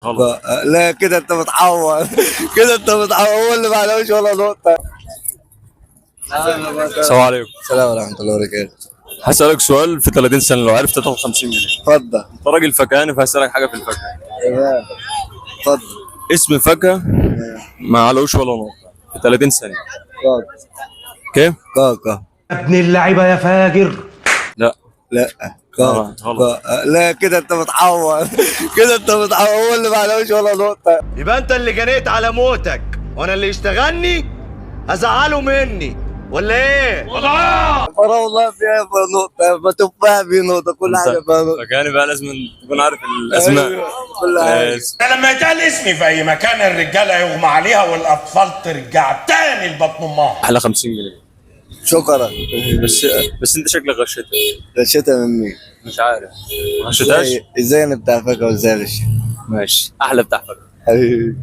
غلط. لا كده انت متعور. كده انت متعور، هو اللي ما عليهوش ولا نقطة. السلام عليكم. السلام ورحمة الله وبركاته. هسألك سؤال في 30 سنة لو عرفت تاخد 50 جنيه. اتفضل. انت راجل فكهاني فهسألك حاجة في الفاكهة. تمام. اتفضل. اسم فاكهة ما عليهوش ولا نقطة في 30 ثانية. كاكا. كيف؟ كاكا. ابن اللعيبه يا فاجر. لا. لا. غلط. لا كده انت متعور. كده انت متعور، هو اللي ما عليهوش ولا نقطة. يبقى انت اللي جنيت على موتك وانا اللي يشتغلني هزعله مني ولا ايه؟ والله فيها نقطة، ما تفاح فيه نقطة، كل حاجة فيها نقطة. فكهاني بقى لازم تكون عارف الأسماء. أيوة، كل حاجة. لما يتقال اسمي في اي مكان الرجاله يغمى عليها والاطفال ترجع تاني لبطن امها. أحلى 50 جنيه. شكرا. بس أنت شكلك غشيت. غشيتها من مين؟ مش عارف. ما غشيتهاش؟ ازاي انا بتاع فاكهة وازاي غش؟ ماشي. أحلى بتاع فاكهة. حبيبي.